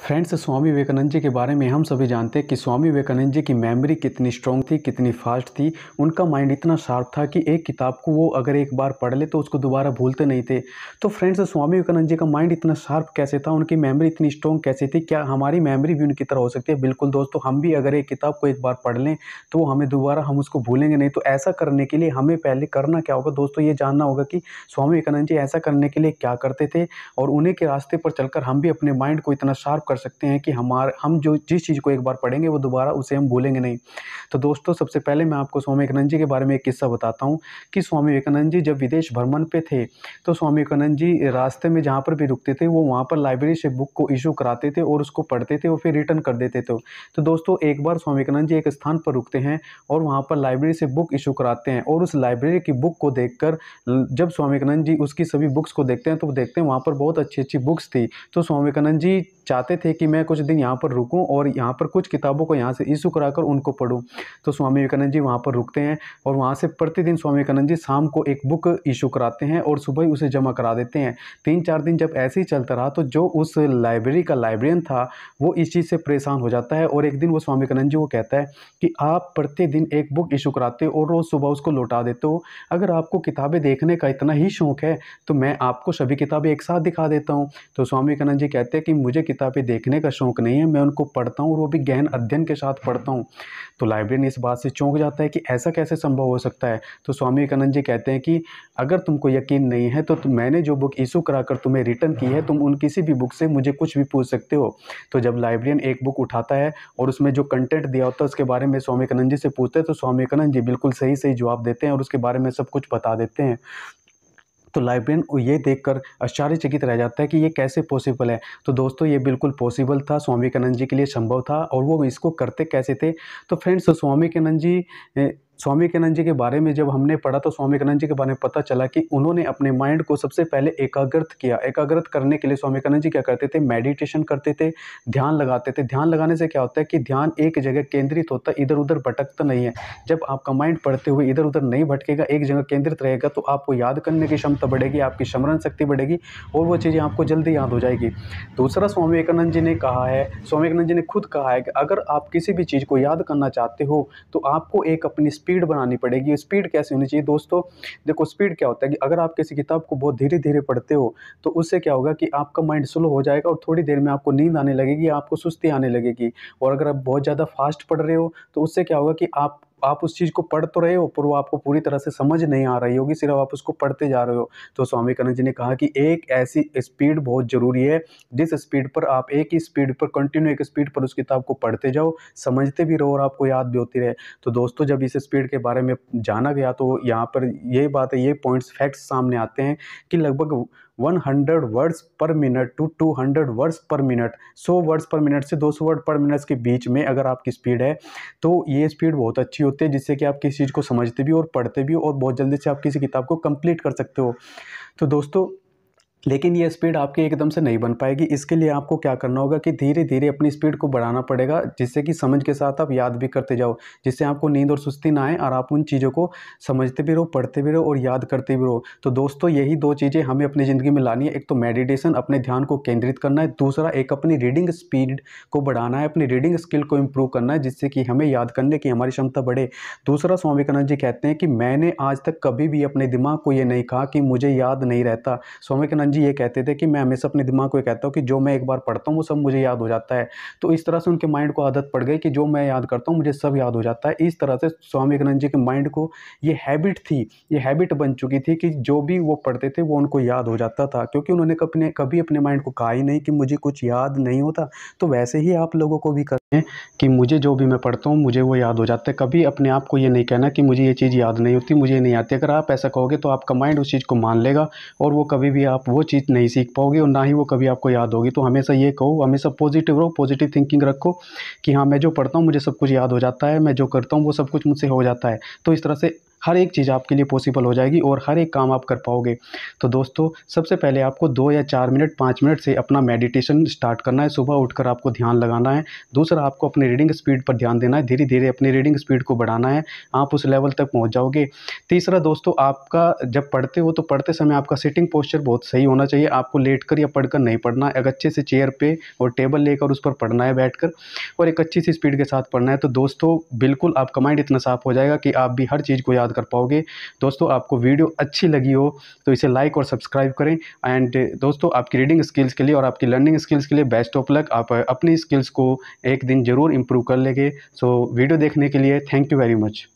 Friends, Swami Vivekananda ji के बारे में हम सभी जानते हैं कि स्वामी विवेकानंद जी की मेमोरी कितनी स्ट्रॉन्ग थी, कितनी फास्ट थी। उनका माइंड इतना शार्प था कि एक किताब को वो अगर एक बार पढ़ ले तो उसको दोबारा भूलते नहीं थे। तो फ्रेंड्स, स्वामी विवेकानंद जी का माइंड इतना शार्प कैसे था, उनकी मेमोरी इतनी स्ट्रॉन्ग कैसे थी? क्या हमारी मेमोरी भी उनकी तरह हो सकती है? बिल्कुल दोस्तों, हम भी अगर एक किताब को एक बार पढ़ लें तो वो हमें दोबारा हम उसको भूलेंगे नहीं। तो ऐसा करने के लिए हमें पहले करना क्या होगा दोस्तों, ये जानना होगा कि स्वामी विवेकानंद जी ऐसा करने के लिए क्या करते थे और उन्हीं के रास्ते पर चलकर हम भी अपने माइंड को इतना शार्प कर सकते हैं कि हम जो जिस चीज़ को एक बार पढ़ेंगे वो दोबारा उसे हम भूलेंगे नहीं। तो दोस्तों, सबसे पहले मैं आपको स्वामी विवेकानंद जी के बारे में एक किस्सा बताता हूँ कि स्वामी विवेकानंद जी जब विदेश भ्रमण पे थे तो स्वामी विवेकानंद जी रास्ते में जहाँ पर भी रुकते थे वो वहाँ पर लाइब्रेरी से बुक को इशू कराते थे और उसको पढ़ते थे और फिर रिटर्न कर देते थे। तो दोस्तों, एक बार स्वामी विवेकानंद जी एक स्थान पर रुकते हैं और वहाँ पर लाइब्रेरी से बुक इशू कराते हैं और उस लाइब्रेरी की बुक को देखकर जब स्वामी विवेकानंद जी उसकी सभी बुक्स को देखते हैं तो वो देखते हैं वहाँ पर बहुत अच्छी अच्छी बुक्स थी। तो स्वामी विवेकानंद जी चाहते थे कि मैं कुछ दिन यहाँ पर रुकूं और यहाँ पर कुछ किताबों को यहाँ से इशू कराकर उनको पढूं। तो स्वामी विवेकानंद जी वहाँ पर रुकते हैं और वहाँ से प्रतिदिन स्वामी विवेकानंद जी शाम को एक बुक इशू कराते हैं और सुबह ही उसे जमा करा देते हैं। 3-4 दिन जब ऐसे ही चलता रहा तो जो उस लाइब्रेरी का लाइब्रेरियन था वो इस चीज़ से परेशान हो जाता है और एक दिन वो स्वामी विवेकानंद जी को कहता है कि आप प्रतिदिन एक बुक इशू कराते हो और रोज़ सुबह उसको लौटा देते हो। अगर आपको किताबें देखने का इतना ही शौक है तो मैं आपको सभी किताबें एक साथ दिखा देता हूँ। तो स्वामी विवेकानंद जी कहते हैं कि मुझे किताबें देखने का शौक नहीं है, मैं उनको पढ़ता हूँ और वो भी गहन अध्ययन के साथ पढ़ता हूँ। तो लाइब्रेरियन इस बात से चौंक जाता है कि ऐसा कैसे संभव हो सकता है। तो स्वामी विवेकानंद जी कहते हैं कि अगर तुमको यकीन नहीं है तो मैंने जो बुक इशू कराकर तुम्हें रिटर्न की है, तुम उन किसी भी बुक से मुझे कुछ भी पूछ सकते हो। तो जब लाइब्रेरियन एक बुक उठाता है और उसमें जो कंटेंट दिया होता है उसके बारे में स्वामी विवेकानंद जी से पूछते हैं तो स्वामी विवेकानंद जी बिल्कुल सही सही जवाब देते हैं और उसके बारे में सब कुछ बता देते हैं। तो लाइब्रेरियन ये देखकर आश्चर्यचकित रह जाता है कि ये कैसे पॉसिबल है। तो दोस्तों, ये बिल्कुल पॉसिबल था, स्वामी विवेकानंद जी के लिए संभव था और वो इसको करते कैसे थे। तो फ्रेंड्स, स्वामी विवेकानंद जी के बारे में जब हमने पढ़ा तो स्वामी विवेकानंद जी के बारे में पता चला कि उन्होंने अपने माइंड को सबसे पहले एकाग्रत किया। एकाग्रत करने के लिए स्वामी विवेकानंद जी क्या करते थे, मेडिटेशन करते थे, ध्यान लगाते थे। ध्यान लगाने से क्या होता है कि ध्यान एक जगह केंद्रित होता है, इधर-उधर भटकता नहीं है। जब आपका माइंड पढ़ते हुए इधर-उधर नहीं भटकेगा, एक जगह केंद्रित रहेगा तो आपको याद करने की क्षमता बढ़ेगी, आपकी स्मरण शक्ति बढ़ेगी और वो चीज़ें आपको जल्दी याद हो जाएगी। दूसरा, स्वामी विवेकानंद जी ने कहा है, स्वामी विवेकानंद जी ने खुद कहा है कि अगर आप किसी भी चीज़ को याद करना चाहते हो तो आपको एक अपनी स्पीड बनानी पड़ेगी। स्पीड कैसे होनी चाहिए दोस्तों? देखो, स्पीड क्या होता है कि अगर आप किसी किताब को बहुत धीरे-धीरे पढ़ते हो तो उससे क्या होगा कि आपका माइंड स्लो हो जाएगा और थोड़ी देर में आपको नींद आने लगेगी, आपको सुस्ती आने लगेगी। और अगर आप बहुत ज़्यादा फास्ट पढ़ रहे हो तो उससे क्या होगा कि आप उस चीज़ को पढ़ तो रहे हो पर वो आपको पूरी तरह से समझ नहीं आ रही होगी, सिर्फ़ आप उसको पढ़ते जा रहे हो। तो स्वामी विवेकानंद जी ने कहा कि एक ऐसी स्पीड बहुत ज़रूरी है, जिस स्पीड पर आप एक ही स्पीड पर कंटिन्यू एक स्पीड पर उस किताब को पढ़ते जाओ, समझते भी रहो और आपको याद भी होती रहे। तो दोस्तों, जब इस स्पीड के बारे में जाना गया तो यहाँ पर ये बात है, ये पॉइंट्स फैक्ट्स सामने आते हैं कि लगभग 100 words per minute to 200 words per minute, 100 words per minute से 200 वर्ड पर मिनट के बीच में अगर आपकी स्पीड है तो ये स्पीड बहुत अच्छी होती है, जिससे कि आप किसी चीज़ को समझते भी और पढ़ते भी और बहुत जल्दी से आप किसी किताब को कंप्लीट कर सकते हो। तो दोस्तों, लेकिन ये स्पीड आपकी एकदम से नहीं बन पाएगी। इसके लिए आपको क्या करना होगा कि धीरे-धीरे अपनी स्पीड को बढ़ाना पड़ेगा, जिससे कि समझ के साथ आप याद भी करते जाओ, जिससे आपको नींद और सुस्ती ना आए और आप उन चीज़ों को समझते भी रहो, पढ़ते भी रहो और याद करते भी रहो। तो दोस्तों, यही 2 चीज़ें हमें अपनी ज़िंदगी में लानी है। एक तो मेडिटेशन, अपने ध्यान को केंद्रित करना है। दूसरा, एक अपनी रीडिंग स्पीड को बढ़ाना है, अपनी रीडिंग स्किल को इम्प्रूव करना है, जिससे कि हमें याद करने की हमारी क्षमता बढ़े। दूसरा, स्वामी विवेकानंद जी कहते हैं कि मैंने आज तक कभी भी अपने दिमाग को ये नहीं कहा कि मुझे याद नहीं रहता। स्वामी विवेकानंद जी ये कहते थे कि मैं हमेशा अपने दिमाग को ये कहता हूँ कि जो मैं एक बार पढ़ता हूँ वो सब मुझे याद हो जाता है। तो इस तरह से उनके माइंड को आदत पड़ गई कि जो मैं याद करता हूँ मुझे सब याद हो जाता है। इस तरह से स्वामी विवेकानंद जी के माइंड को ये हैबिट थी, ये हैबिट बन चुकी थी कि जो भी वो पढ़ते थे वो उनको याद हो जाता था, क्योंकि उन्होंने कभी अपने माइंड को कहा ही नहीं कि मुझे कुछ याद नहीं होता। तो वैसे ही आप लोगों को भी करना है कि मुझे जो भी मैं पढ़ता हूँ मुझे वो याद हो जाता है। कभी अपने आप को ये नहीं कहना कि मुझे ये चीज़ याद नहीं होती, मुझे नहीं आती। अगर आप ऐसा कहोगे तो आपका माइंड उस चीज़ को मान लेगा और वो कभी भी आप वो चीज़ नहीं सीख पाओगे और ना ही वो कभी आपको याद होगी। तो हमेशा ये कहो, हमेशा पॉजिटिव रहो, पॉजिटिव थिंकिंग रखो कि हाँ, मैं जो पढ़ता हूँ मुझे सब कुछ याद हो जाता है, मैं जो करता हूँ वो सब कुछ मुझसे हो जाता है। तो इस तरह से हर एक चीज़ आपके लिए पॉसिबल हो जाएगी और हर एक काम आप कर पाओगे। तो दोस्तों, सबसे पहले आपको 2 या 4 मिनट 5 मिनट से अपना मेडिटेशन स्टार्ट करना है। सुबह उठकर आपको ध्यान लगाना है। दूसरा, आपको अपनी रीडिंग स्पीड पर ध्यान देना है। धीरे-धीरे अपनी रीडिंग स्पीड को बढ़ाना है, आप उस लेवल तक पहुँच जाओगे। तीसरा दोस्तों, आपका जब पढ़ते हो तो पढ़ते समय आपका सिटिंग पोस्चर बहुत सही होना चाहिए। आपको लेटकर या पढ़कर नहीं पढ़ना है, एक अच्छे से चेयर पे और टेबल लेकर उस पर पढ़ना है बैठकर, और एक अच्छी सी स्पीड के साथ पढ़ना है। तो दोस्तों, बिल्कुल आपका माइंड इतना साफ हो जाएगा कि आप भी हर चीज़ को याद कर पाओगे। दोस्तों, आपको वीडियो अच्छी लगी हो तो इसे लाइक और सब्सक्राइब करें। एंड दोस्तों, आपकी रीडिंग स्किल्स के लिए और आपकी लर्निंग स्किल्स के लिए बेस्ट ऑफ लक। आप अपनी स्किल्स को एक दिन ज़रूर इम्प्रूव कर लेंगे। सो वीडियो देखने के लिए थैंक यू वेरी मच।